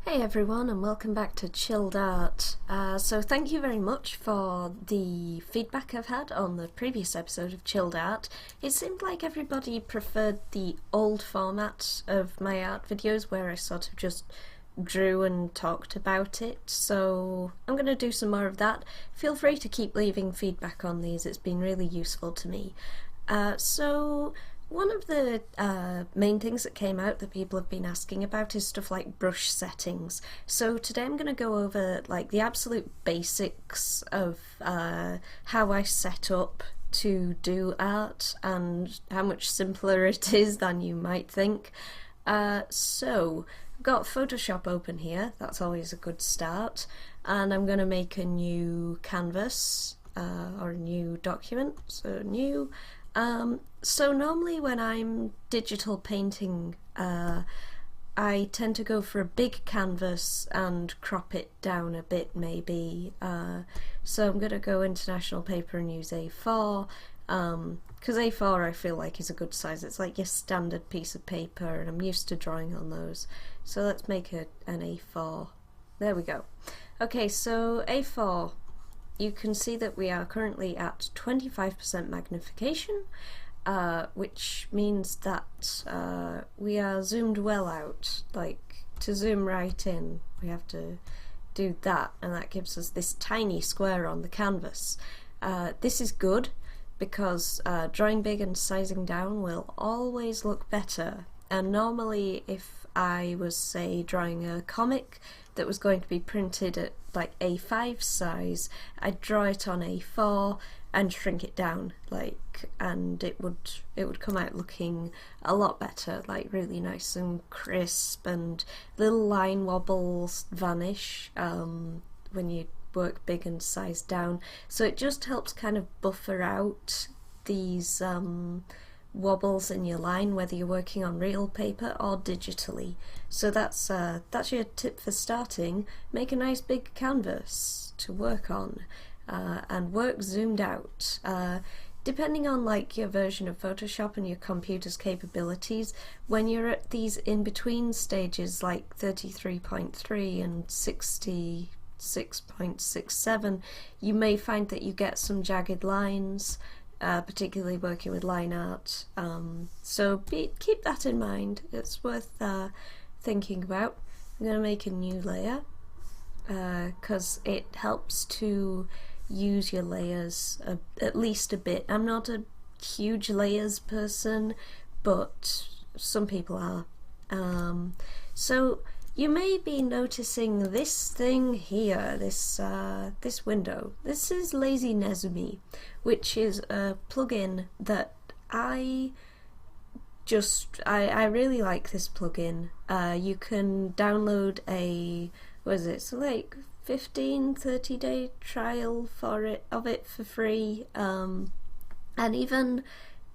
Hey everyone, and welcome back to Chilled Art. So thank you very much for the feedback I've had on the previous episode of Chilled Art. It seemed like everybody preferred the old format of my art videos where I sort of just drew and talked about it, so I'm going to do some more of that. Feel free to keep leaving feedback on these, it's been really useful to me. One of the main things that came out that people have been asking about is stuff like brush settings. So today I'm going to go over like the absolute basics of how I set up to do art and how much simpler it is than you might think. So I've got Photoshop open here, that's always a good start, and I'm going to make a new canvas or a new document, so new. So normally when I'm digital painting, I tend to go for a big canvas and crop it down a bit maybe. So I'm going to go international paper and use A4, because A4 I feel like is a good size. It's like your standard piece of paper and I'm used to drawing on those. So let's make an A4. There we go. Okay, so A4. You can see that we are currently at 25% magnification, which means that we are zoomed well out. Like, to zoom right in, we have to do that, and that gives us this tiny square on the canvas. This is good, because drawing big and sizing down will always look better, and normally if I was, say, drawing a comic that was going to be printed at like A5 size, I'd draw it on A4 and shrink it down, like, and it would come out looking a lot better, like really nice and crisp, and little line wobbles vanish when you work big and size down. So it just helps kind of buffer out these wobbles in your line, whether you're working on real paper or digitally. So that's your tip for starting. Make a nice big canvas to work on, and work zoomed out. Depending on like your version of Photoshop and your computer's capabilities, when you're at these in-between stages like 33.3 and 66.67, you may find that you get some jagged lines, particularly working with line art, so keep that in mind. It's worth thinking about. I'm going to make a new layer because it helps to use your layers at least a bit. I'm not a huge layers person, but some people are. So you may be noticing this thing here, this window. This is Lazy Nezumi, which is a plugin that I really like. This plugin. You can download a, what is it? So like 30 day trial of it for free, and even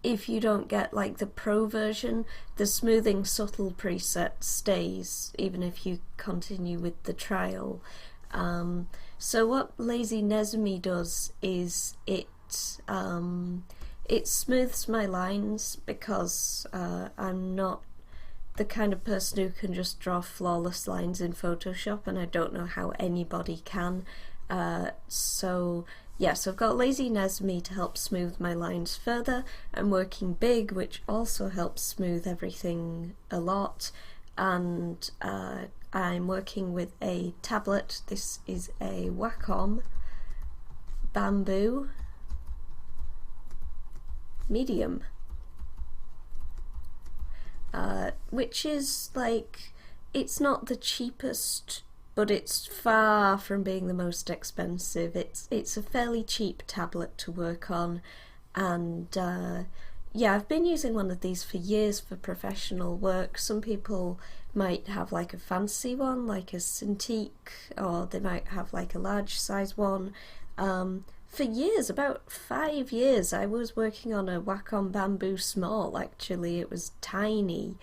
if you don't get like the pro version, the smoothing subtle preset stays even if you continue with the trial. So what Lazy Nezumi does is it smooths my lines, because I'm not the kind of person who can just draw flawless lines in Photoshop, and I don't know how anybody can. So yes, I've got Lazy Nezumi to help smooth my lines further. I'm working big, which also helps smooth everything a lot, and I'm working with a tablet. This is a Wacom Bamboo Medium, which is like, it's not the cheapest, but it's far from being the most expensive. It's a fairly cheap tablet to work on, and yeah, I've been using one of these for years for professional work. Some people might have like a fancy one, like a Cintiq, or they might have like a large size one. For years, about 5 years, I was working on a Wacom Bamboo Small. Actually, it was tiny,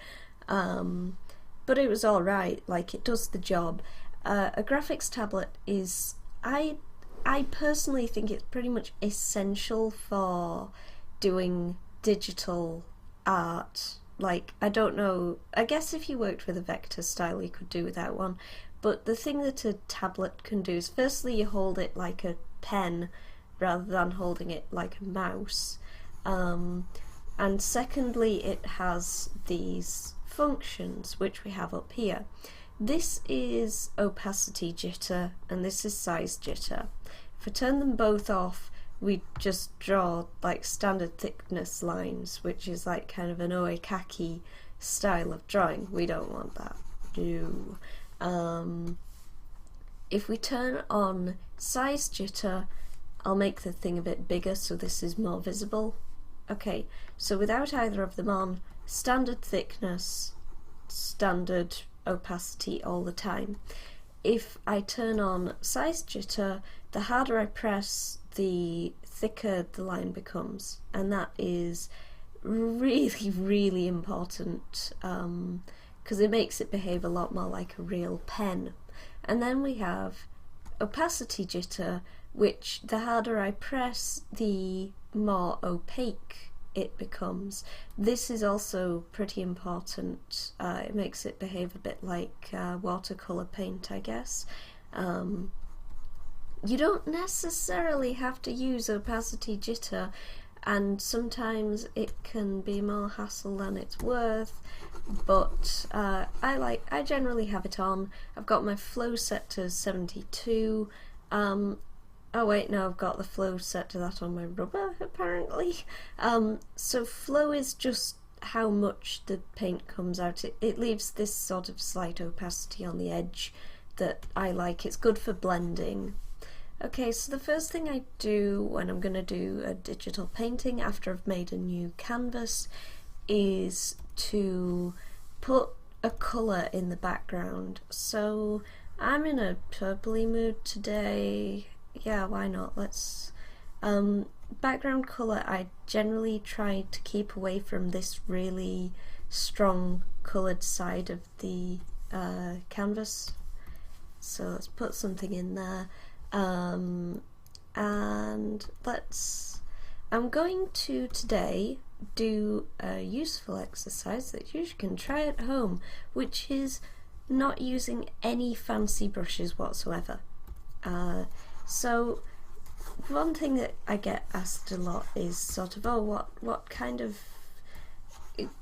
but it was alright, like it does the job. A graphics tablet is, I personally think it's pretty much essential for doing digital art. Like, I don't know, I guess if you worked with a vector style you could do without one, but the thing that a tablet can do is firstly you hold it like a pen rather than holding it like a mouse, and secondly it has these functions which we have up here. This is opacity jitter and this is size jitter. If I turn them both off, we just draw like standard thickness lines, which is like kind of an oekaki style of drawing. We don't want that. No. If we turn on size jitter, I'll make the thing a bit bigger so this is more visible. Okay, so without either of them on, standard thickness, standard opacity all the time. If I turn on size jitter, the harder I press, the thicker the line becomes, and that is really, really important because it makes it behave a lot more like a real pen. And then we have opacity jitter, which the harder I press, the more opaque it becomes. This is also pretty important. It makes it behave a bit like watercolour paint, I guess. You don't necessarily have to use opacity jitter, and sometimes it can be more hassle than it's worth, but I generally have it on. I've got my flow set to 72. Oh wait, no, I've got the flow set to that on my rubber, apparently. So flow is just how much the paint comes out. It leaves this sort of slight opacity on the edge that I like. It's good for blending. Okay, so the first thing I do when I'm going to do a digital painting after I've made a new canvas is to put a colour in the background. So I'm in a purpley mood today. Yeah, why not? Let's... background colour, I generally try to keep away from this really strong coloured side of the canvas. So let's put something in there. And I'm going to today do a useful exercise that you can try at home, which is not using any fancy brushes whatsoever. So one thing that I get asked a lot is sort of, oh, what kind of...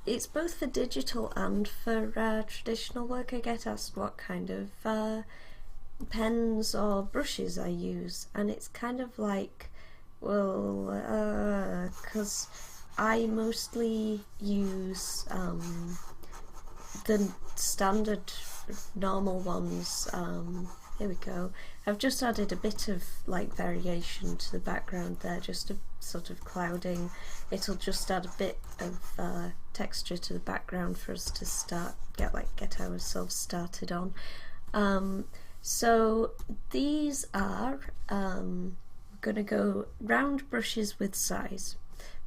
It's both for digital and for traditional work. I get asked what kind of pens or brushes I use, and it's kind of like, well, because I mostly use the standard normal ones. Here we go. I've just added a bit of like variation to the background there, just a sort of clouding. It'll just add a bit of texture to the background for us to get ourselves started on. So these are gonna go round brushes with size,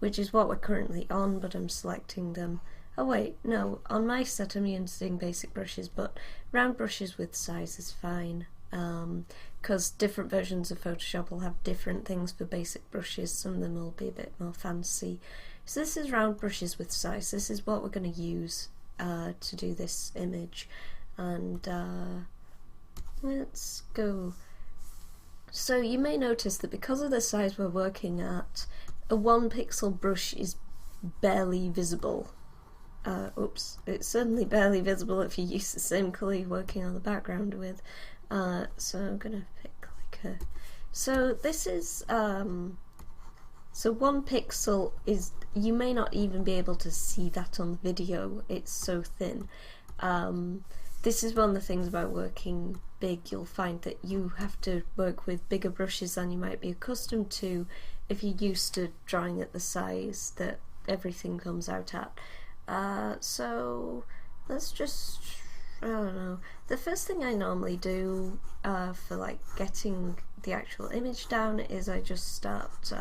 which is what we're currently on, but I'm selecting them. Oh wait, no, on my set I'm using basic brushes, but round brushes with size is fine, because different versions of Photoshop will have different things for basic brushes. Some of them will be a bit more fancy. So this is round brushes with size. This is what we're going to use to do this image, and let's go. So you may notice that because of the size we're working at, a 1 pixel brush is barely visible. Oops, it's certainly barely visible if you use the same colour you're working on the background with. So I'm gonna pick like a... So this is... So 1 pixel is... You may not even be able to see that on the video, it's so thin. This is one of the things about working big. You'll find that you have to work with bigger brushes than you might be accustomed to if you're used to drawing at the size that everything comes out at. So let's just, I don't know, the first thing I normally do for like getting the actual image down is I just start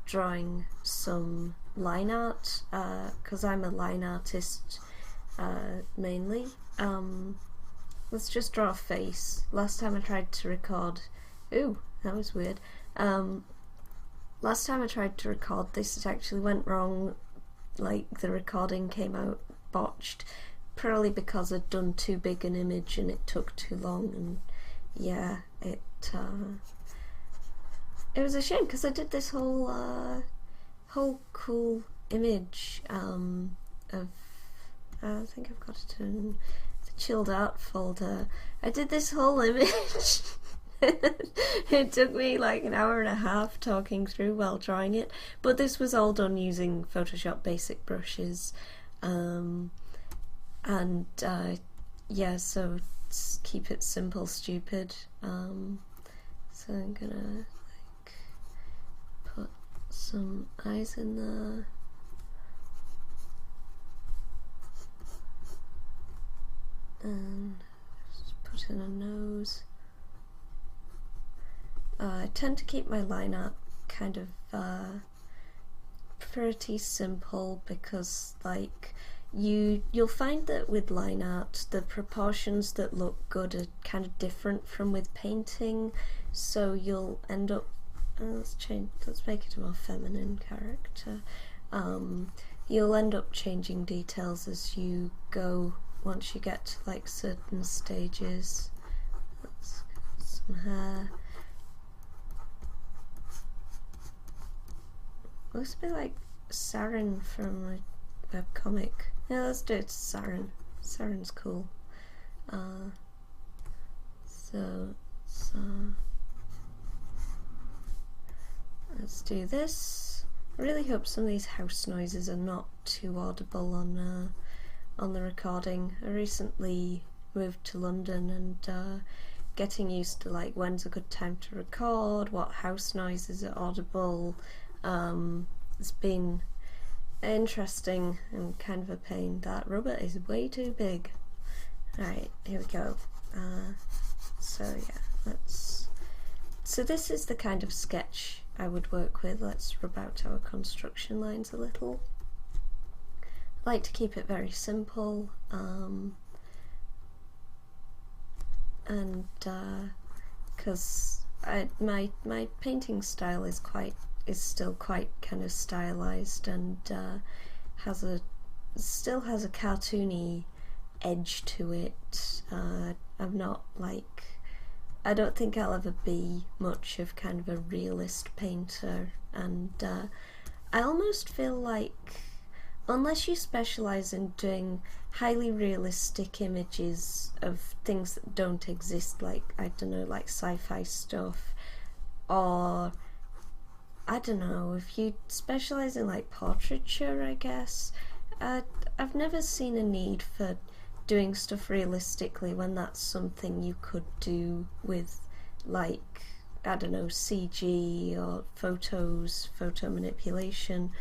drawing some line art, because I'm a line artist mainly. Let's just draw a face. Last time I tried to record, ooh, that was weird. Last time I tried to record this, it actually went wrong. Like the recording came out botched, probably because I'd done too big an image and it took too long, and yeah, it was a shame because I did this whole cool image of, I think I've got it in the chilled out folder. I did this whole image. It took me like an hour and a half talking through while drawing it, but this was all done using Photoshop basic brushes, and yeah, so keep it simple, stupid. So I'm gonna like put some eyes in there. And just put in a nose. I tend to keep my line art kind of pretty simple because like you'll find that with line art the proportions that look good are kind of different from with painting, so you'll end up let's make it a more feminine character. You'll end up changing details as you go once you get to like certain stages. Let's get some hair. Looks a bit like Saren from a webcomic. Yeah, let's do it to Saren. Saren's cool. So let's do this. I really hope some of these house noises are not too audible on the recording. I recently moved to London, and getting used to like when's a good time to record, what house noises are audible. It's been interesting and kind of a pain. That rubber is way too big. Alright, here we go. So yeah, so this is the kind of sketch I would work with. Let's rub out our construction lines a little. I like to keep it very simple, and because my painting style is still quite kind of stylized, and still has a cartoony edge to it. I'm not like, I don't think I'll ever be much of kind of a realist painter, and I almost feel like unless you specialise in doing highly realistic images of things that don't exist, like, I don't know, like sci-fi stuff, or I don't know, if you specialise in like portraiture, I guess, I've never seen a need for doing stuff realistically when that's something you could do with like, I don't know, CG or photo manipulation.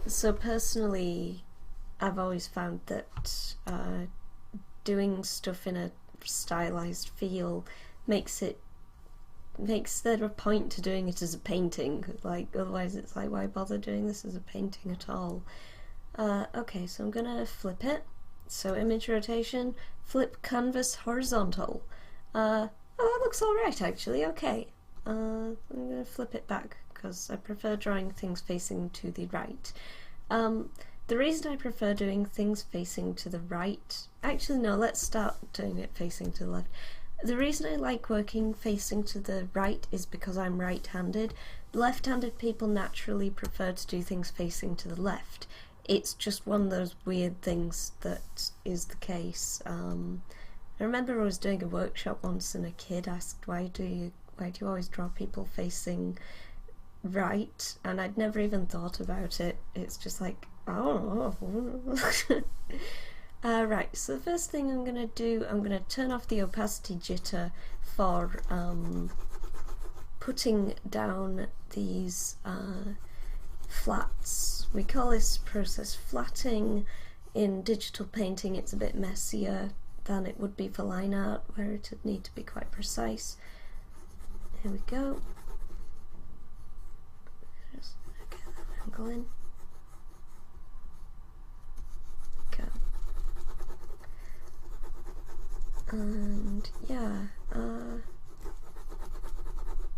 So personally, I've always found that doing stuff in a stylised feel makes there a point to doing it as a painting. Like, otherwise it's like, why bother doing this as a painting at all? Okay, so I'm gonna flip it. So image rotation, flip canvas horizontal. Oh, that looks alright actually, okay. I'm gonna flip it back because I prefer drawing things facing to the right. The reason I prefer doing things facing to the right, actually no, let's start doing it facing to the left. The reason I like working facing to the right is because I'm right-handed. Left-handed people naturally prefer to do things facing to the left. It's just one of those weird things that is the case. I remember I was doing a workshop once and a kid asked, why do you always draw people facing right? And I'd never even thought about it. It's just like, oh. Right, so the first thing I'm going to do, I'm going to turn off the opacity jitter for putting down these flats. We call this process flatting. In digital painting it's a bit messier than it would be for line art, where it would need to be quite precise. Here we go. Just get that angle in. And yeah,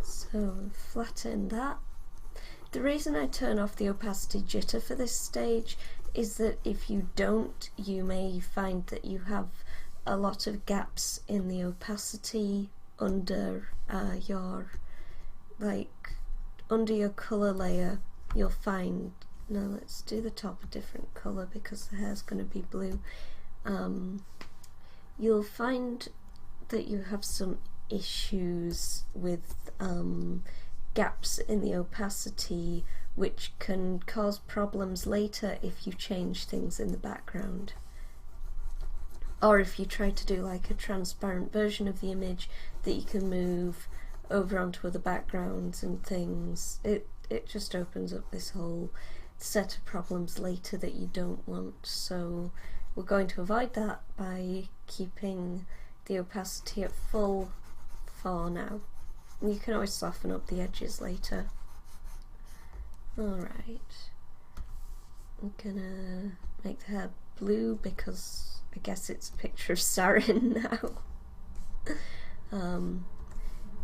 so flatten that. The reason I turn off the opacity jitter for this stage is that if you don't, you may find that you have a lot of gaps in the opacity under your colour layer. You'll find, now let's do the top a different colour because the hair's going to be blue. You'll find that you have some issues with gaps in the opacity, which can cause problems later if you change things in the background, or if you try to do like a transparent version of the image that you can move over onto other backgrounds and things. It just opens up this whole set of problems later that you don't want, so we're going to avoid that by keeping the opacity at full for now. You can always soften up the edges later. Alright, I'm gonna make the hair blue because I guess it's a picture of Sarin now.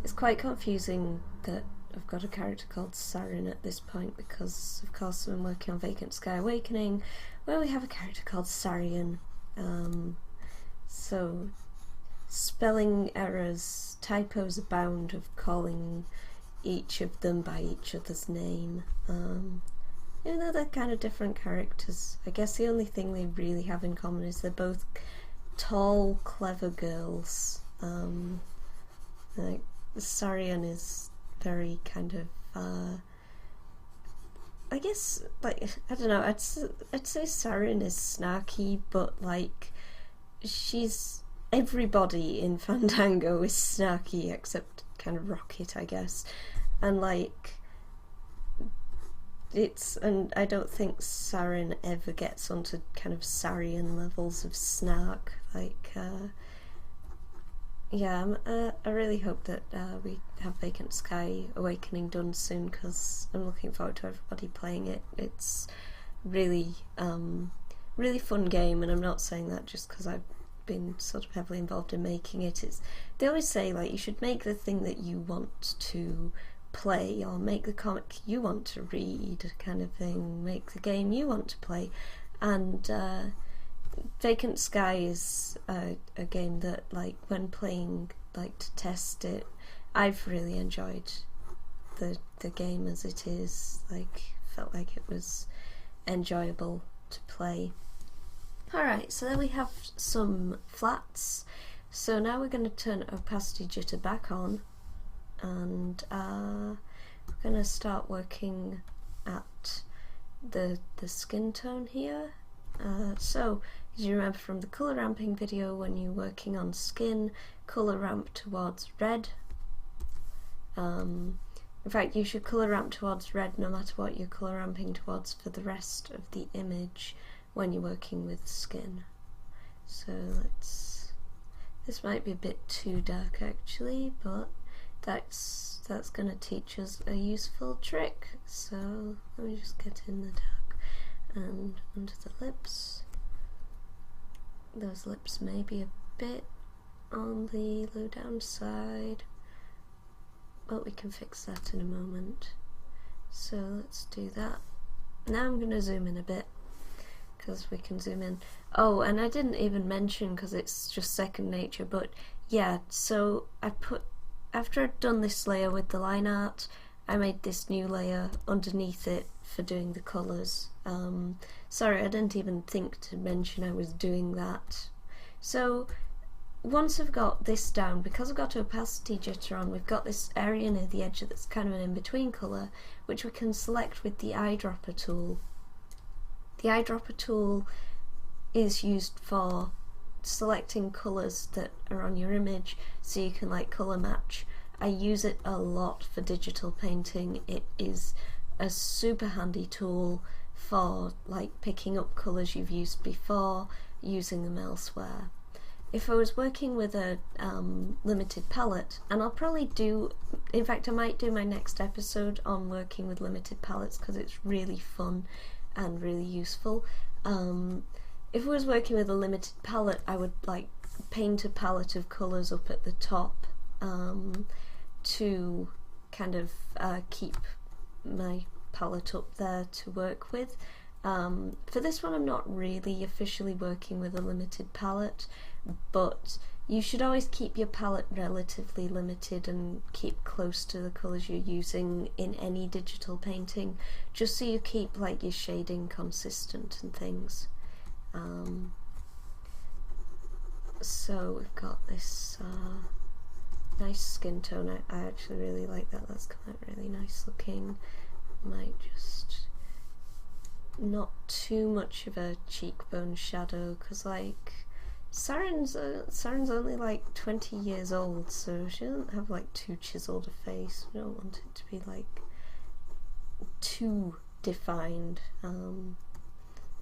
It's quite confusing that I've got a character called Sarin at this point because of course I'm working on Vacant Sky Awakening where we have a character called Sarian. So spelling errors, typos abound of calling each of them by each other's name. Even though they're kind of different characters, I guess the only thing they really have in common is they're both tall, clever girls. Like Sarian is very kind of, I guess, like, I don't know, I'd say Sarin is snarky, but like, everybody in Fandango is snarky except kind of Rocket, I guess, and like, and I don't think Sarin ever gets onto kind of Sarian levels of snark, like, yeah, I really hope that we have Vacant Sky Awakening done soon because I'm looking forward to everybody playing it. It's really, really fun game, and I'm not saying that just because I've been sort of heavily involved in making it. They always say like you should make the thing that you want to play, or make the comic you want to read, kind of thing. Make the game you want to play, and Vacant Sky is a game that, like, when playing, like, to test it, I've really enjoyed the game as it is. Like, felt like it was enjoyable to play. Alright, so then we have some flats. So now we're going to turn Opacity Jitter back on, and we're going to start working at the skin tone here. So, as you remember from the colour ramping video, when you're working on skin, colour ramp towards red. In fact, you should colour ramp towards red no matter what you're colour ramping towards for the rest of the image when you're working with skin. So this might be a bit too dark actually, but that's going to teach us a useful trick. So let me just get in the dark and under the lips. Those lips may be a bit on the low down side, but we can fix that in a moment. So let's do that. Now I'm going to zoom in a bit because we can zoom in. Oh, and I didn't even mention because it's just second nature, but yeah, so after I'd done this layer with the line art, I made this new layer underneath it for doing the colours. Sorry, I didn't even think to mention I was doing that. So once I've got this down, because I've got Opacity Jitter on, we've got this area near the edge that's kind of an in-between colour, which we can select with the Eyedropper Tool. The Eyedropper Tool is used for selecting colours that are on your image so you can like colour match. I use it a lot for digital painting. It is a super handy tool for like picking up colours you've used before, using them elsewhere. If I was working with a limited palette, and I'll probably do, in fact I might do my next episode on working with limited palettes because it's really fun and really useful. If I was working with a limited palette, I would like paint a palette of colours up at the top to kind of keep my palette up there to work with, For this one I'm not really officially working with a limited palette, but you should always keep your palette relatively limited and keep close to the colours you're using in any digital painting, just so you keep like your shading consistent and things. So we've got this nice skin tone. I actually really like that. That's come out really nice looking. Might just not too much of a cheekbone shadow, because like Saren's only like 20 years old, so she doesn't have like too chiseled a face. We don't want it to be like too defined, and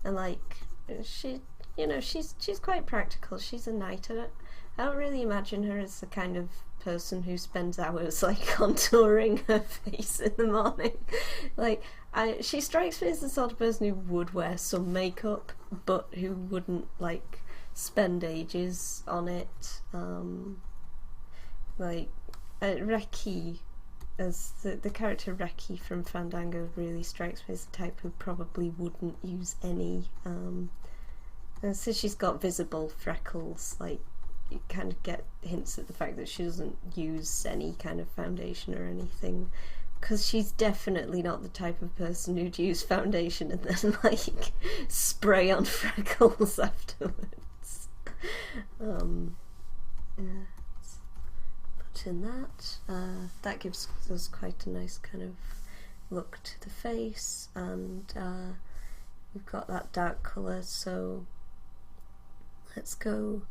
like she, you know, she's quite practical. She's a knight. I don't really imagine her as the kind of person who spends hours like contouring her face in the morning. Like, she strikes me as the sort of person who would wear some makeup, but who wouldn't like spend ages on it. Like Reki, as the character Reki from Fandango, really strikes me as the type who probably wouldn't use any. And so she's got visible freckles, like you kind of get hints at the fact that she doesn't use any kind of foundation or anything, because she's definitely not the type of person who'd use foundation and then like spray on freckles afterwards. Yeah, put in that. That gives us quite a nice kind of look to the face, and we've got that dark colour, so let's go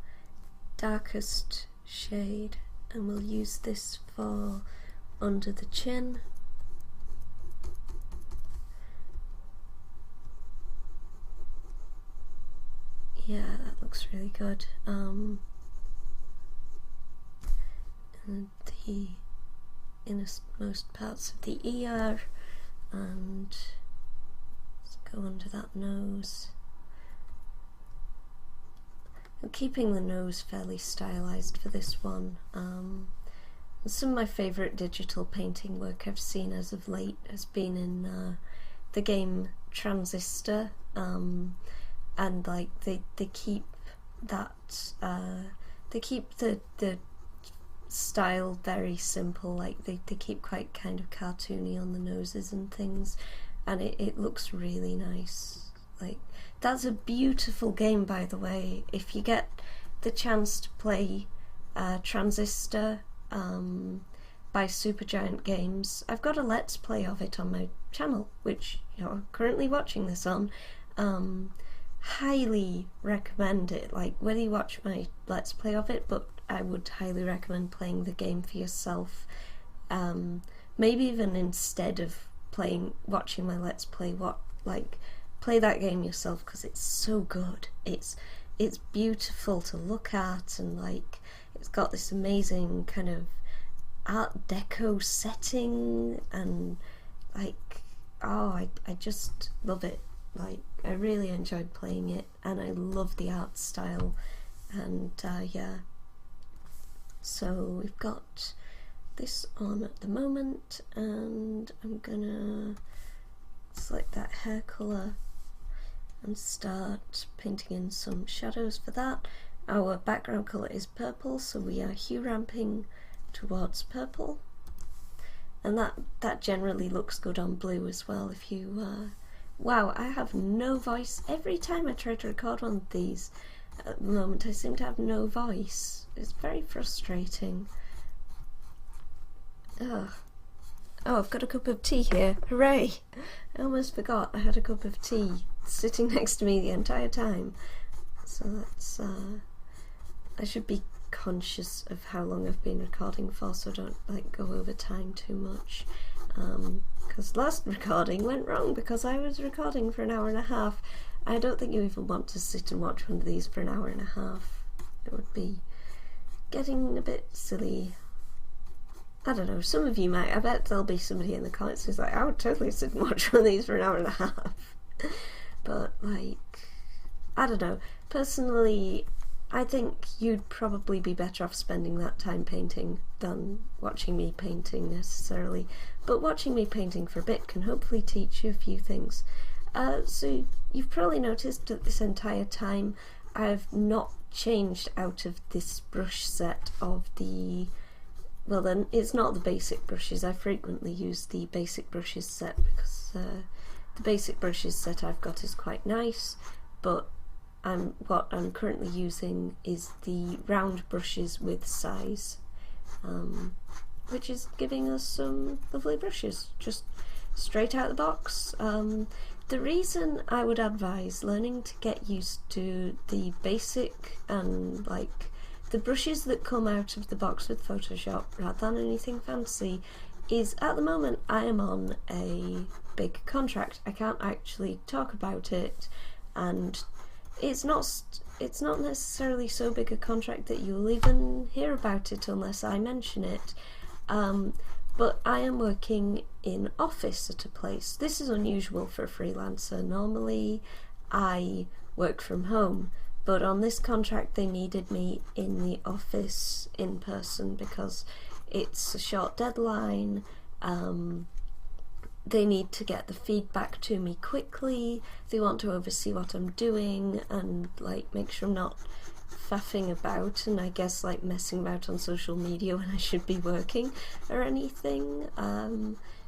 darkest shade, and we'll use this for under the chin. Yeah, that looks really good. And the innermost parts of the ear, and let's go under that nose. I'm keeping the nose fairly stylized for this one. Some of my favourite digital painting work I've seen as of late has been in the game Transistor, and like they keep that they keep the style very simple. Like they keep quite kind of cartoony on the noses and things, and it looks really nice. Like, that's a beautiful game, by the way. If you get the chance to play Transistor by Supergiant Games, I've got a Let's Play of it on my channel, which you're currently watching this on. Highly recommend it. Like, whether you watch my Let's Play of it, but I would highly recommend playing the game for yourself. Maybe even instead of watching my Let's Play, play that game yourself, because it's so good. It's beautiful to look at, and like it's got this amazing kind of Art Deco setting, and like, oh, I just love it. Like, I really enjoyed playing it, and I love the art style, and yeah. So we've got this on at the moment, and I'm gonna select that hair colour and start painting in some shadows for that. Our background colour is purple, so we are hue ramping towards purple, and that generally looks good on blue as well. If you wow, I have no voice. Every time I try to record one of these at the moment, I seem to have no voice. It's very frustrating. Ugh. Oh, I've got a cup of tea here. Hooray! I almost forgot I had a cup of tea sitting next to me the entire time. So that's, I should be conscious of how long I've been recording for, so I don't like go over time too much. Because last recording went wrong because I was recording for an hour and a half. I don't think you even want to sit and watch one of these for an hour and a half. It would be getting a bit silly. I don't know, some of you might. I bet there'll be somebody in the comments who's like, I would totally sit and watch one of these for an hour and a half. But like, I don't know. Personally, I think you'd probably be better off spending that time painting than watching me painting necessarily. But watching me painting for a bit can hopefully teach you a few things. So you've probably noticed that this entire time I've not changed out of this brush set of the, well then, it's not the basic brushes. I frequently use the basic brushes set because the basic brushes set I've got is quite nice, but what I'm currently using is the round brushes with size, which is giving us some lovely brushes, just straight out of the box. The reason I would advise learning to get used to the basic and like the brushes that come out of the box with Photoshop rather than anything fancy is, at the moment I am on a big contract. I can't actually talk about it, and it's not necessarily so big a contract that you'll even hear about it unless I mention it. But I am working in office at a place. This is unusual for a freelancer. Normally I work from home, but on this contract they needed me in the office in person because it's a short deadline. They need to get the feedback to me quickly. They want to oversee what I'm doing and like make sure I'm not faffing about and I guess like messing about on social media when I should be working or anything.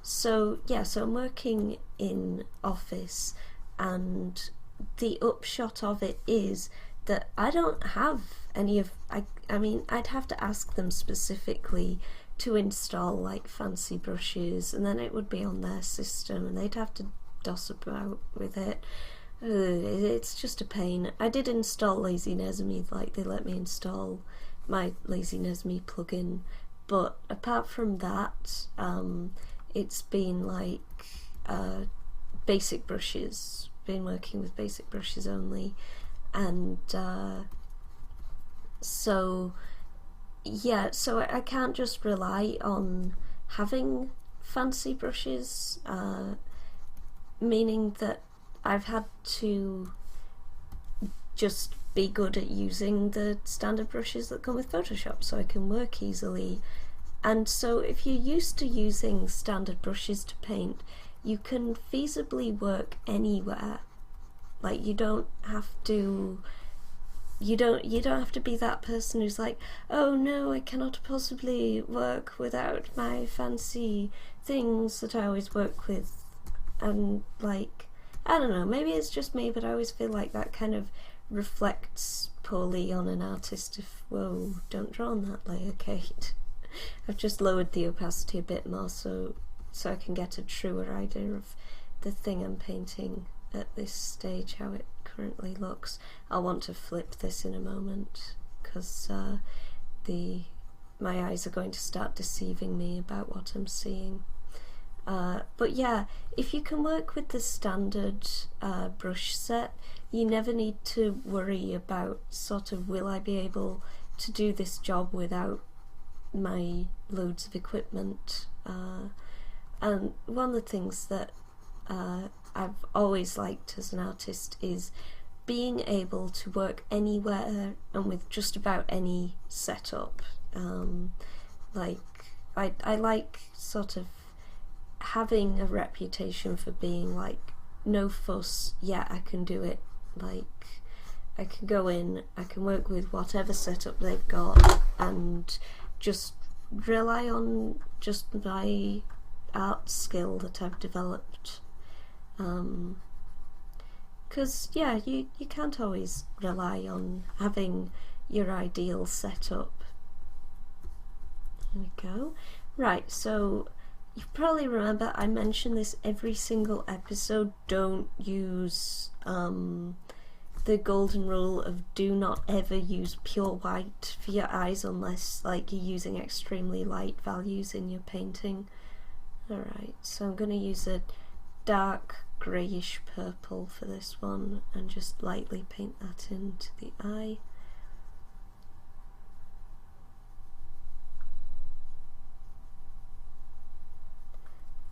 So I'm working in office, and the upshot of it is that I don't have any of, I mean I'd have to ask them specifically to install like fancy brushes, and then it would be on their system and they'd have to doss about with it. It's just a pain. I did install Lazy Nesme, like they let me install my Lazy Nesme plugin, but apart from that, it's been like basic brushes, been working with basic brushes only, and so I can't just rely on having fancy brushes, meaning that I've had to just be good at using the standard brushes that come with Photoshop so I can work easily. And so if you're used to using standard brushes to paint, you can feasibly work anywhere. Like you don't have to be that person who's like, oh no, I cannot possibly work without my fancy things that I always work with. And like, I don't know, maybe it's just me, but I always feel like that kind of reflects poorly on an artist. If, whoa, don't draw on that layer, Kate. I've just lowered the opacity a bit more so I can get a truer idea of the thing I'm painting at this stage, how it currently looks. I'll want to flip this in a moment because my eyes are going to start deceiving me about what I'm seeing. But yeah, if you can work with the standard brush set, you never need to worry about sort of, will I be able to do this job without my loads of equipment. And one of the things that I've always liked as an artist is being able to work anywhere and with just about any setup. Like I like sort of having a reputation for being like, no fuss, yeah, I can do it. Like I can go in, I can work with whatever setup they've got and just rely on just my art skill that I've developed. Because yeah, you can't always rely on having your ideal setup. There we go. Right, so you probably remember I mention this every single episode. Don't use the golden rule of do not ever use pure white for your eyes unless like you're using extremely light values in your painting. Alright, so I'm going to use a dark greyish purple for this one and just lightly paint that into the eye.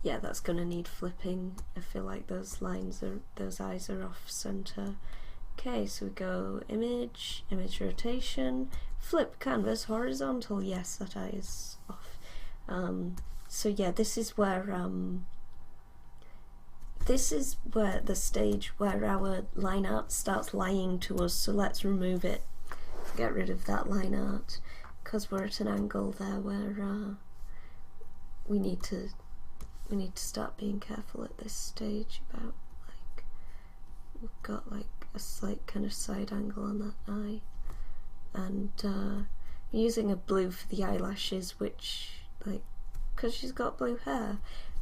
Yeah, that's going to need flipping. I feel like those eyes are off center. Okay, so we go image rotation, flip canvas horizontal. Yes, that eye is off. So yeah, this is where this is where the stage where our line art starts lying to us, so let's remove it. Get rid of that line art, because we're at an angle there where we need to start being careful at this stage about, like, we've got like a slight kind of side angle on that eye, and I'm using a blue for the eyelashes, which, like, because she's got blue hair,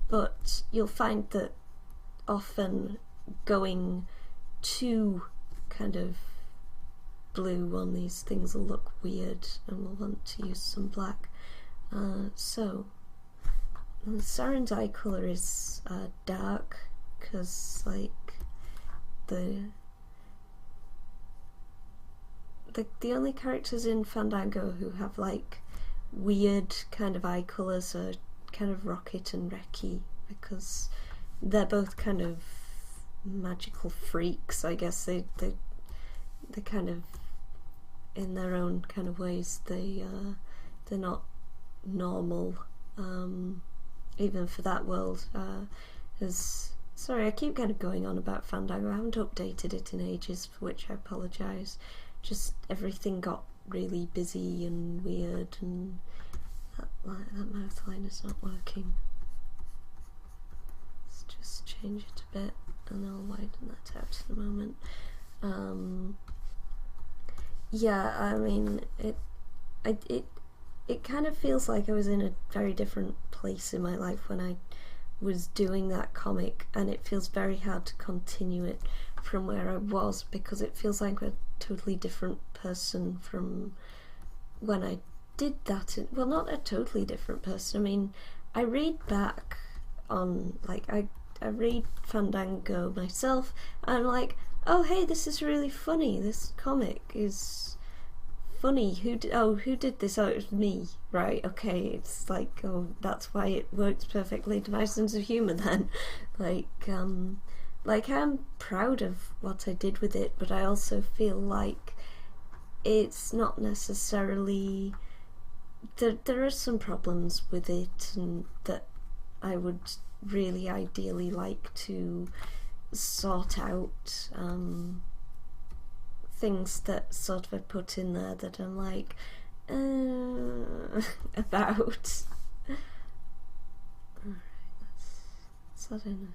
but you'll find that often going too kind of blue on these things will look weird, and we'll want to use some black. So Saren's eye colour is dark, because like the only characters in Fandango who have like weird kind of eye colours are kind of Rocket and Reki, because they're both kind of magical freaks, I guess. They kind of, in their own kind of ways, they're not normal, even for that world. Sorry, I keep kind of going on about Fandango. I haven't updated it in ages, for which I apologise. Just everything got really busy and weird, and that mouth line is not working. Let's just change it a bit, and I'll widen that out in a moment. Yeah, I mean, it kind of feels like I was in a very different place in my life when I was doing that comic, and it feels very hard to continue it from where I was, because it feels like a totally different person from when I did that. Well, not a totally different person. I mean, I read back on, like, I read Fandango myself, and I'm like, oh hey, this is really funny, this comic is funny, who did this? Oh, it was me, right, okay. It's like, oh, that's why it works perfectly to my sense of humour then. like I'm proud of what I did with it, but I also feel like it's not necessarily, there are some problems with it, and that I would really ideally like to sort out. Things that sort of I put in there that I'm like about. Alright, let's add in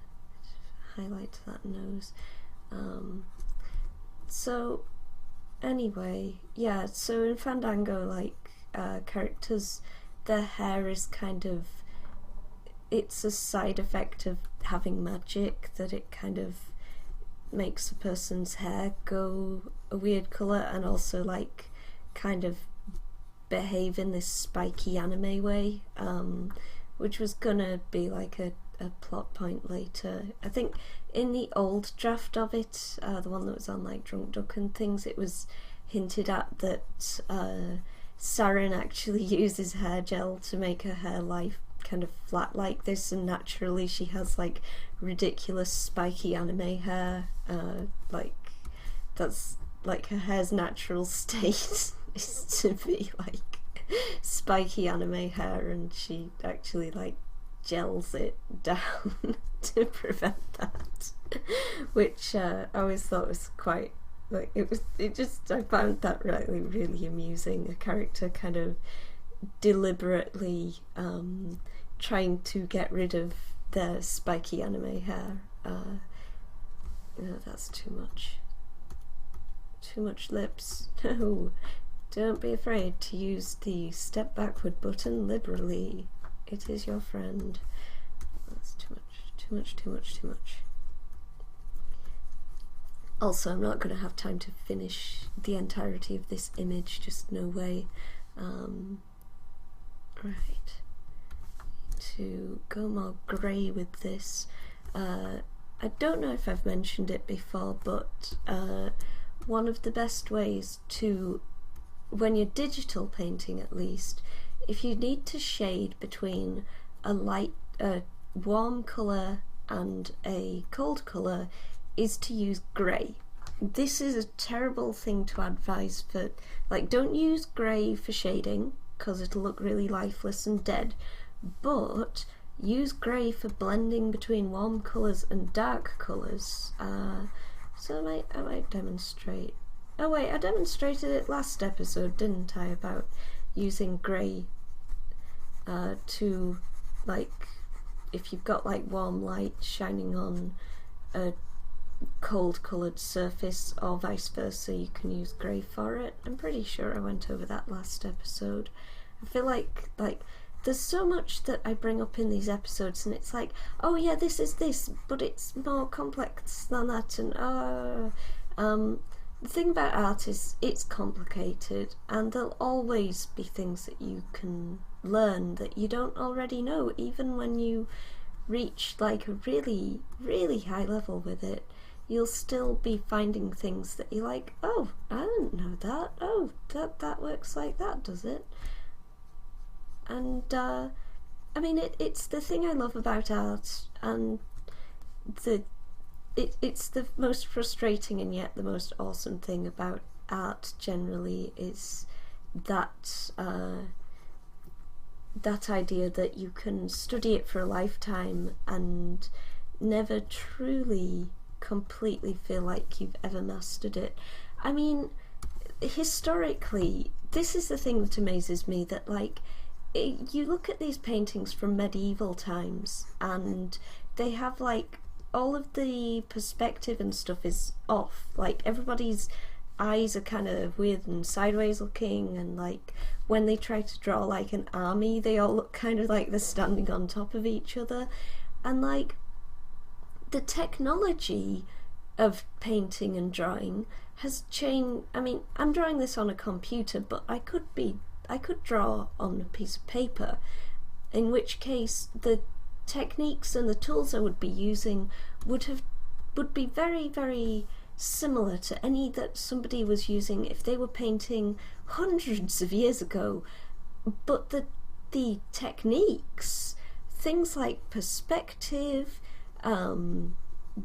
a highlight to that nose. So anyway, yeah, so in Fandango, like, characters, their hair is kind of, it's a side effect of having magic, that it kind of makes a person's hair go a weird colour, and also like kind of behave in this spiky anime way, which was gonna be like a plot point later. I think in the old draft of it, the one that was on like Drunk Duck and things, it was hinted at that Saren actually uses hair gel to make her hair life kind of flat like this, and naturally she has like ridiculous spiky anime hair. Like, that's like her hair's natural state is to be like spiky anime hair, and she actually like gels it down to prevent that, which I always thought was quite, like, I found that really amusing, a character kind of deliberately trying to get rid of their spiky anime hair. No, that's too much lips. No, don't be afraid to use the step backward button liberally. It is your friend. That's too much. Also, I'm not going to have time to finish the entirety of this image, just no way. Right, to go more grey with this. I don't know if I've mentioned it before, but one of the best ways to, when you're digital painting at least, if you need to shade between a warm colour and a cold colour, is to use grey. This is a terrible thing to advise for, like, don't use grey for shading, because it'll look really lifeless and dead, but use grey for blending between warm colours and dark colours. So I might demonstrate. Oh wait, I demonstrated it last episode, didn't I, about using grey to, like, if you've got like warm light shining on a cold coloured surface or vice versa, you can use grey for it. I'm pretty sure I went over that last episode. I feel like there's so much that I bring up in these episodes and it's like, oh yeah, this is this, but it's more complex than that, and the thing about art is it's complicated, and there'll always be things that you can learn that you don't already know, even when you reach like a really, really high level with it. You'll still be finding things that you're like, oh, I didn't know that. Oh, that works like that, does it? And I mean, it's the thing I love about art, and it's the most frustrating and yet the most awesome thing about art generally, is that that idea that you can study it for a lifetime and never truly completely feel like you've ever mastered it. I mean, historically, this is the thing that amazes me, that like, you look at these paintings from medieval times and they have like all of the perspective and stuff is off, like everybody's eyes are kind of weird and sideways looking, and like when they try to draw like an army, they all look kind of like they're standing on top of each other. And like the technology of painting and drawing has changed. I mean, I'm drawing this on a computer, but I could draw on a piece of paper, in which case the techniques and the tools I would be using would be very, very similar to any that somebody was using if they were painting hundreds of years ago. But the techniques, things like perspective,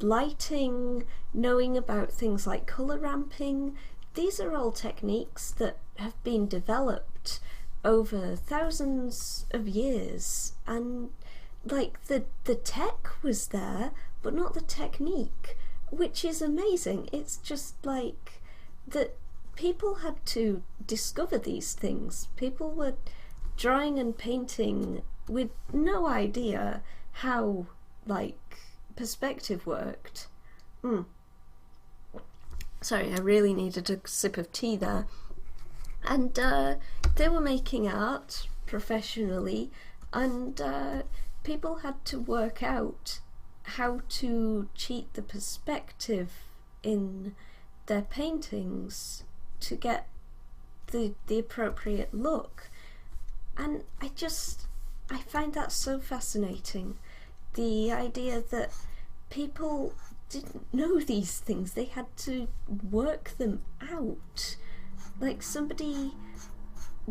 lighting, knowing about things like colour ramping, these are all techniques that have been developed over thousands of years, and like the tech was there but not the technique, which is amazing. It's just like that people had to discover these things. People were drawing and painting with no idea how like perspective worked. Sorry, I really needed a sip of tea there. And they were making art professionally, and people had to work out how to cheat the perspective in their paintings to get the appropriate look. And I find that so fascinating, the idea that people didn't know these things, they had to work them out. Like somebody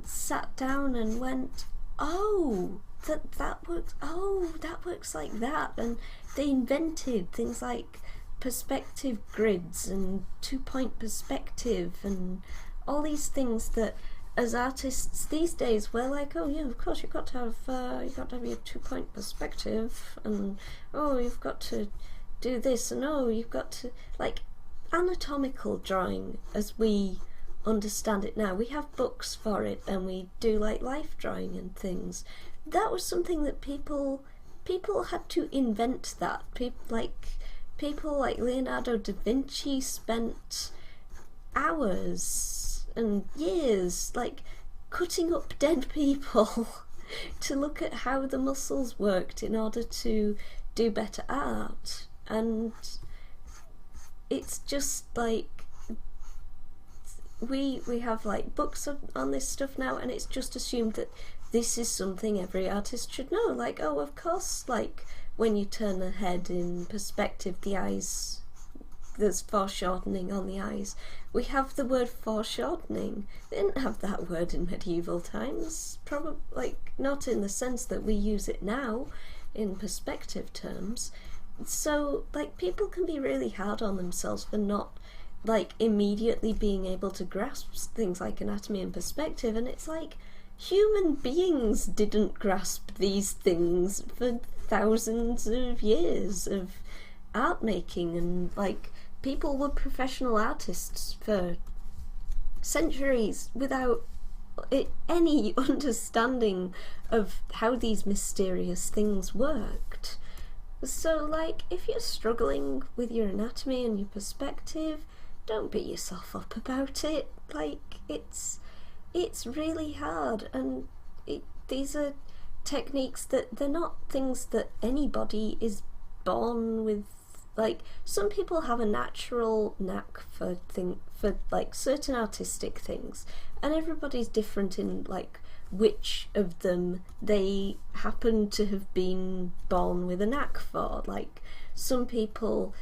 sat down and went, oh, that works, oh, that works like that, and they invented things like perspective grids and 2-point perspective and all these things that as artists these days we're like, oh yeah, of course you've got to have your 2-point perspective, and oh, you've got to do this, and oh, you've got to, like, anatomical drawing as we understand it now. We have books for it, and we do like life drawing and things. That was something that people had to invent. That people like Leonardo da Vinci spent hours and years like cutting up dead people to look at how the muscles worked in order to do better art. And it's just like we have like books on this stuff now, and it's just assumed that this is something every artist should know. Like, oh, of course, like when you turn a head in perspective, the eyes, there's foreshortening on the eyes. We have the word foreshortening. They didn't have that word in medieval times, probably, like, not in the sense that we use it now in perspective terms. So like people can be really hard on themselves for not like immediately being able to grasp things like anatomy and perspective, and it's like, human beings didn't grasp these things for thousands of years of art making, and like people were professional artists for centuries without any understanding of how these mysterious things worked. So like, if you're struggling with your anatomy and your perspective, don't beat yourself up about it. Like, it's really hard, and these are techniques that they're not things that anybody is born with. Like, some people have a natural knack for like certain artistic things, and everybody's different in like which of them they happen to have been born with a knack for. Like, some people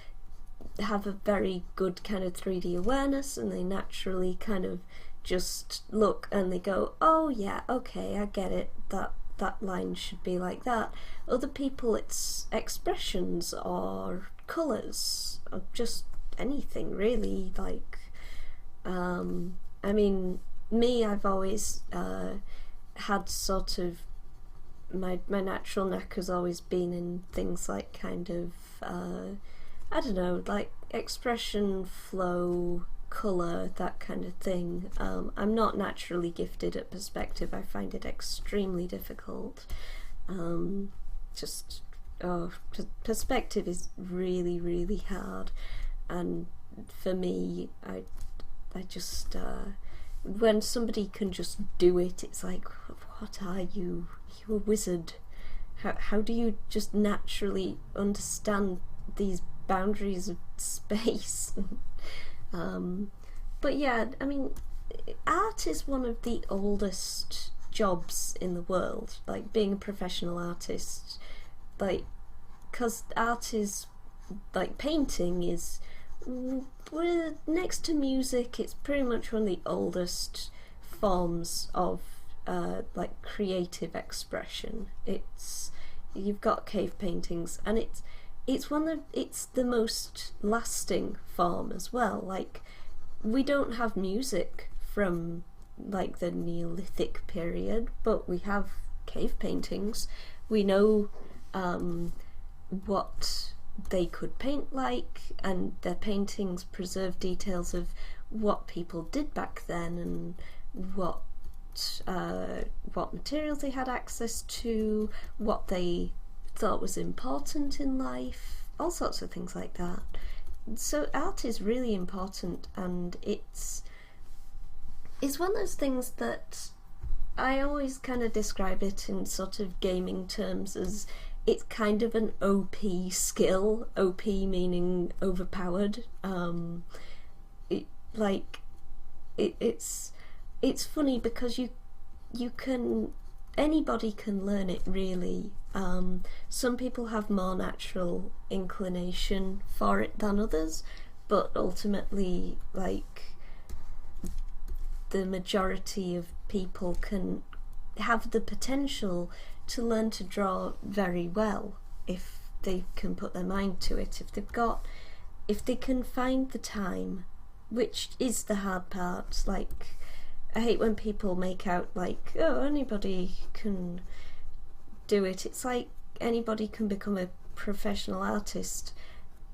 have a very good kind of 3D awareness, and they naturally kind of just look and they go, oh yeah, okay, I get it, that line should be like that. Other people, it's expressions or colours or just anything really. Like, I mean, me, I've always had sort of my natural knack has always been in things like kind of I don't know, like expression, flow, colour, that kind of thing. I'm not naturally gifted at perspective. I find it extremely difficult. Perspective is really, really hard, and for me, I just when somebody can just do it, it's like, what are you? You're a wizard. How do you just naturally understand these boundaries of space? But yeah, I mean, art is one of the oldest jobs in the world, like being a professional artist, like, because art is, like, painting is, next to music, it's pretty much one of the oldest forms of like creative expression. You've got cave paintings, and it's the most lasting form as well. Like, we don't have music from like the Neolithic period, but we have cave paintings. We know what they could paint like, and their paintings preserve details of what people did back then, and what materials they had access to, what they thought was important in life, all sorts of things like that. So art is really important, and it's one of those things that I always kind of describe it in sort of gaming terms as it's kind of an OP skill. OP meaning overpowered. It's funny because anybody can learn it really. Some people have more natural inclination for it than others, but ultimately, like, the majority of people can have the potential to learn to draw very well if they can put their mind to it, if they can find the time, which is the hard part. Like, I hate when people make out like, oh, anybody can do it. It's like anybody can become a professional artist,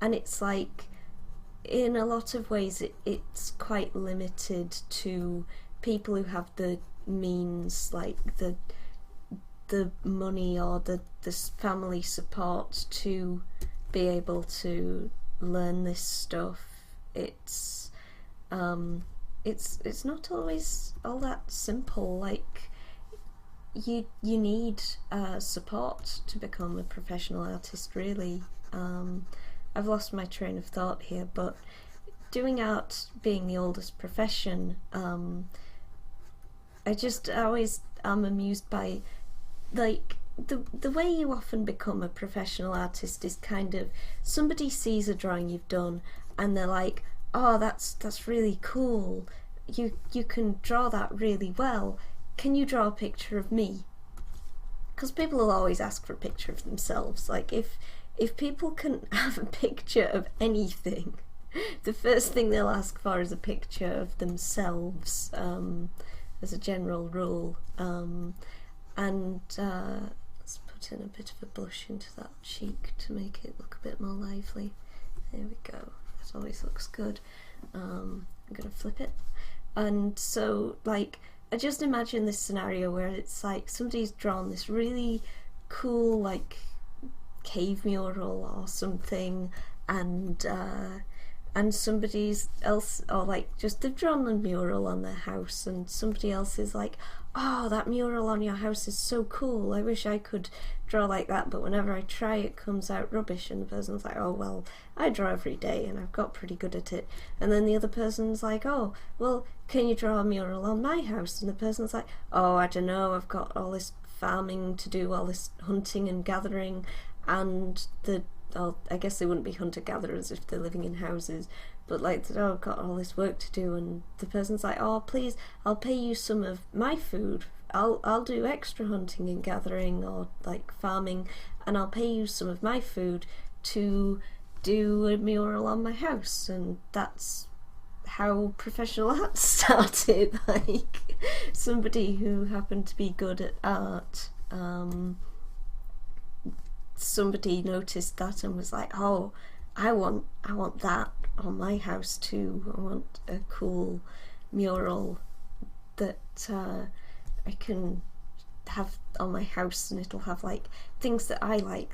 and it's like, in a lot of ways it's quite limited to people who have the means, like the money or the family support to be able to learn this stuff. It's not always all that simple. Like, you need support to become a professional artist, really. I've lost my train of thought here, but doing art being the oldest profession, I always am amused by, like, the way you often become a professional artist is kind of, somebody sees a drawing you've done and they're like, oh, that's really cool, you can draw that really well, can you draw a picture of me? Because people will always ask for a picture of themselves. Like, if people can have a picture of anything, the first thing they'll ask for is a picture of themselves. a general rule. And let's put in a bit of a blush into that cheek to make it look a bit more lively. There we go. That always looks good. I'm gonna flip it. And so, like, I just imagine this scenario where it's like somebody's drawn this really cool, like, cave mural or something, and somebody else, or like just they've drawn a mural on their house, and somebody else is like, oh, that mural on your house is so cool, I wish I could draw like that, but whenever I try it comes out rubbish. And the person's like, oh well, I draw every day and I've got pretty good at it. And then the other person's like, oh well, can you draw a mural on my house? And the person's like, oh, I don't know, I've got all this farming to do, all this hunting and gathering, and I guess they wouldn't be hunter-gatherers if they're living in houses, but like, oh, I've got all this work to do. And the person's like, oh please, I'll pay you some of my food, I'll do extra hunting and gathering, or like farming, and I'll pay you some of my food to do a mural on my house. And that's how professional art started. Like, somebody who happened to be good at art, somebody noticed that and was like, oh, I want that on my house too. I want a cool mural that I can have on my house, and it'll have like things that I like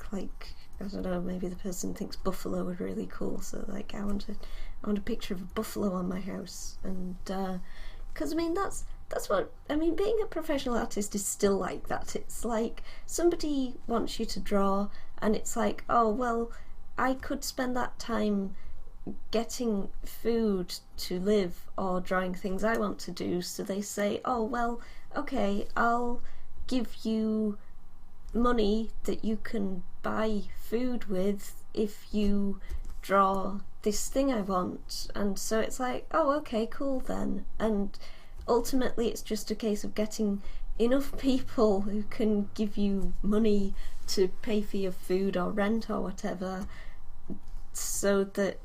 I don't know, maybe the person thinks buffalo are really cool, so like I want a picture of a buffalo on my house. And because I mean that's what I mean, being a professional artist is still like that. It's like somebody wants you to draw, and it's like, oh well, I could spend that time getting food to live or drawing things I want to do, so they say, oh well, okay, I'll give you money that you can buy food with if you draw this thing I want. And so it's like, oh okay, cool then. And ultimately it's just a case of getting enough people who can give you money to pay for your food or rent or whatever, so that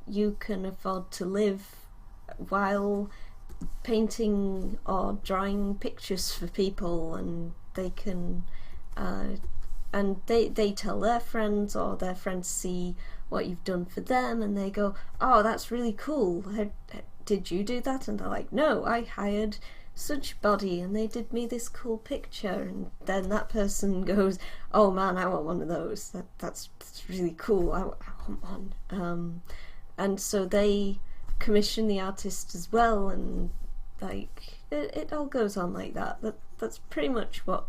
you can afford to live while painting or drawing pictures for people. And they can and they tell their friends, or their friends see what you've done for them and they go, oh that's really cool, did you do that? And they're like, no, I hired such body and they did me this cool picture. And then that person goes, oh man, I want one of those, that's really cool, I want one. And so they commission the artist as well, and like it all goes on like that. That's pretty much what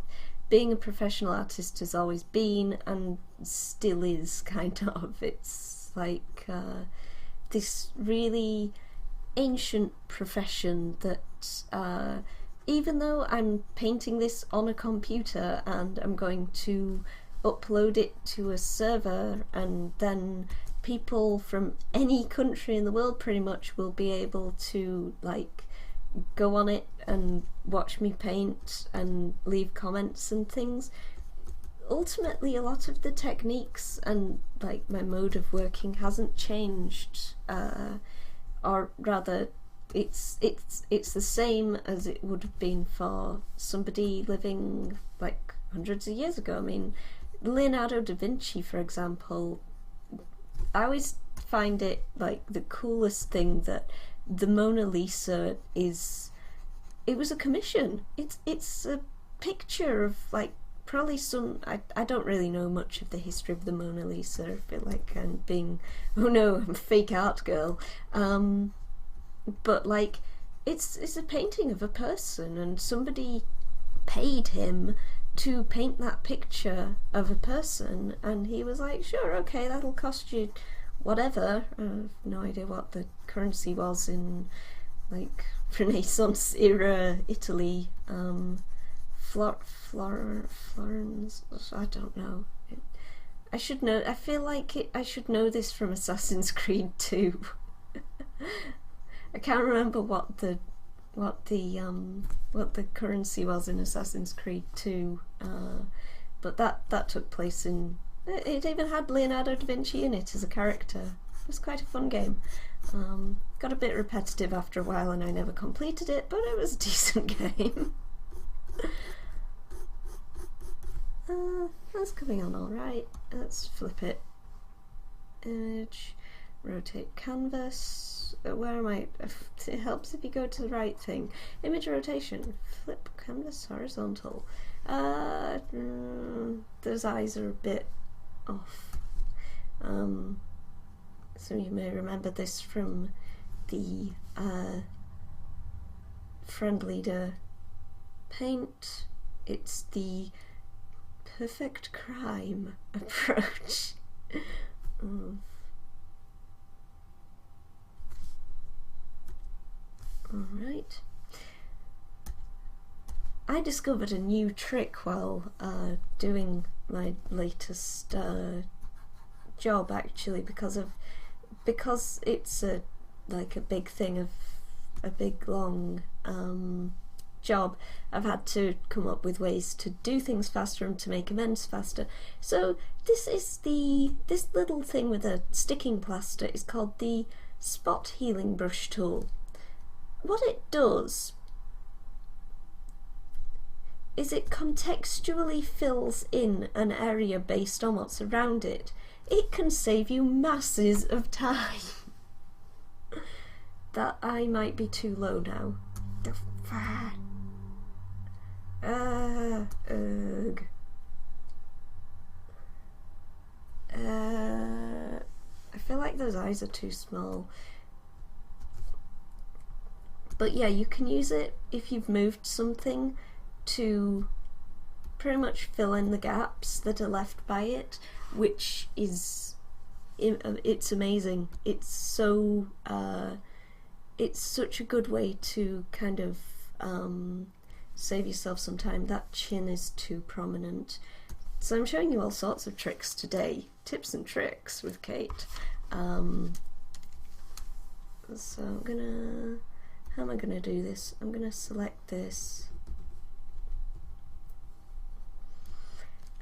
being a professional artist has always been, and still is, kind of. It's like this really ancient profession that even though I'm painting this on a computer and I'm going to upload it to a server, and then people from any country in the world pretty much will be able to like go on it and watch me paint and leave comments and things. Ultimately, a lot of the techniques and like my mode of working hasn't changed, or rather it's the same as it would have been for somebody living like hundreds of years ago. I mean, Leonardo da Vinci, for example, I always find it like the coolest thing that the Mona Lisa is, it was a commission. It's a picture of like probably some, I don't really know much of the history of the Mona Lisa. I feel like I'm being, oh no, I'm a fake art girl. But like it's a painting of a person, and somebody paid him to paint that picture of a person, and he was like, sure, okay, that'll cost you whatever. I have no idea what the currency was in like Renaissance era Italy. Florence, I don't know. I should know. I feel like I should know this from Assassin's Creed 2. I can't remember what the currency was in Assassin's Creed 2, but that took place in. It even had Leonardo da Vinci in it as a character. It was quite a fun game. got a bit repetitive after a while and I never completed it, but it was a decent game. That's coming on alright. Let's flip it. Image, rotate canvas. Where am I? It helps if you go to the right thing. Image rotation. Flip canvas horizontal. Those eyes are a bit off. So you may remember this from the Friend Leader paint. It's the perfect crime approach. Alright. I discovered a new trick while doing my latest job, actually, because it's like a big thing of a big long job. I've had to come up with ways to do things faster and to make amends faster. So this little thing with a sticking plaster is called the Spot Healing Brush Tool. What it does is it contextually fills in an area based on what's around it. It can save you masses of time. That eye might be too low now. Ugh. I feel like those eyes are too small. But yeah, you can use it if you've moved something to pretty much fill in the gaps that are left by it, which is, it's amazing. It's so it's such a good way to kind of save yourself some time. That chin is too prominent. So I'm showing you all sorts of tricks today, tips and tricks with Kate. So I'm gonna, how am I gonna do this? I'm gonna select this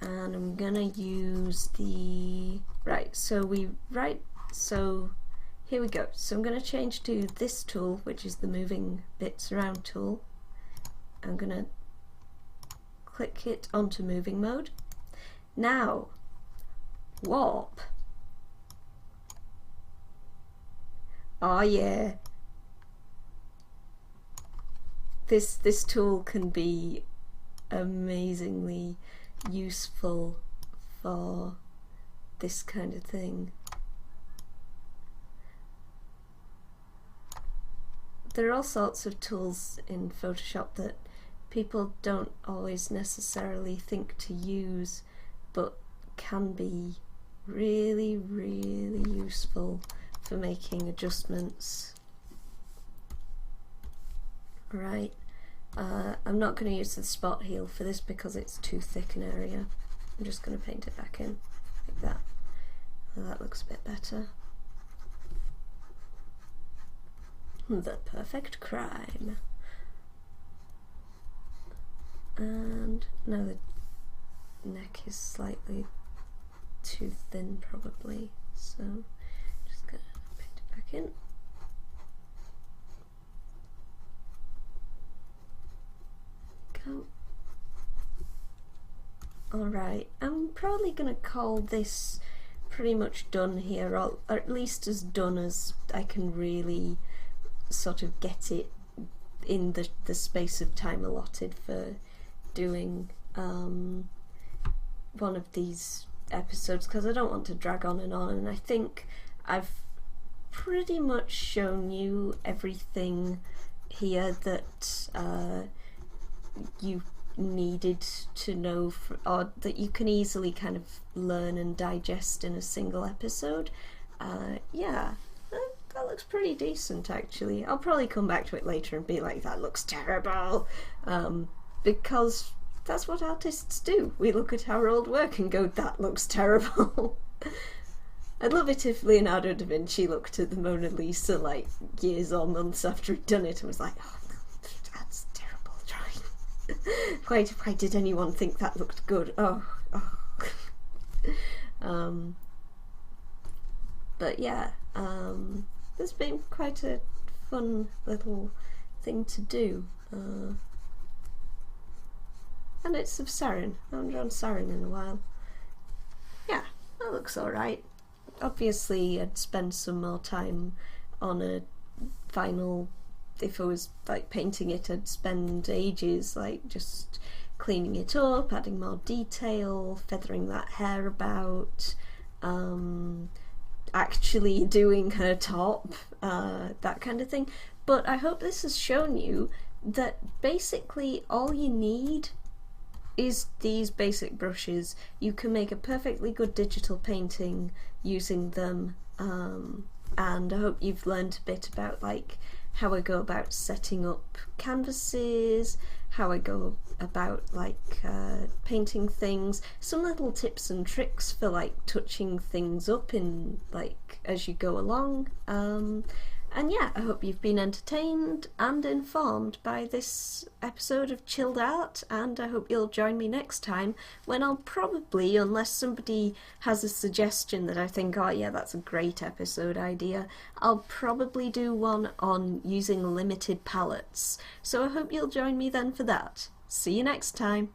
and I'm gonna use the, so here we go. So I'm going to change to this tool, which is the moving bits around tool. I'm going to click it onto moving mode. Now, warp. Oh yeah. This tool can be amazingly useful for this kind of thing. There are all sorts of tools in Photoshop that people don't always necessarily think to use, but can be really, really useful for making adjustments. Right, I'm not going to use the spot heal for this because it's too thick an area. I'm just going to paint it back in, like that. Well, that looks a bit better. The perfect crime. And now the neck is slightly too thin probably, so just gonna paint it back in. Go. Alright, I'm probably gonna call this pretty much done here, or at least as done as I can really sort of get it in the space of time allotted for doing one of these episodes, because I don't want to drag on, and I think I've pretty much shown you everything here that you needed to know, or that you can easily kind of learn and digest in a single episode. Yeah, that looks pretty decent actually. I'll probably come back to it later and be like, that looks terrible, because that's what artists do. We look at our old work and go, that looks terrible. I'd love it if Leonardo da Vinci looked at the Mona Lisa like years or months after he'd done it and was like, oh, that's terrible drawing. Why did anyone think that looked good? Oh. But yeah, It's been quite a fun little thing to do. And it's of sarin. I haven't drawn sarin in a while. Yeah, that looks alright. Obviously I'd spend some more time on a final. If I was like painting it, I'd spend ages like just cleaning it up, adding more detail, feathering that hair about, actually doing her top, that kind of thing. But I hope this has shown you that basically all you need is these basic brushes. You can make a perfectly good digital painting using them, and I hope you've learned a bit about like how I go about setting up canvases, how I go about like painting things, some little tips and tricks for like touching things up in like as you go along. And yeah, I hope you've been entertained and informed by this episode of Chilled Art, and I hope you'll join me next time when I'll probably, unless somebody has a suggestion that I think, oh yeah, that's a great episode idea, I'll probably do one on using limited palettes. So I hope you'll join me then for that. See you next time!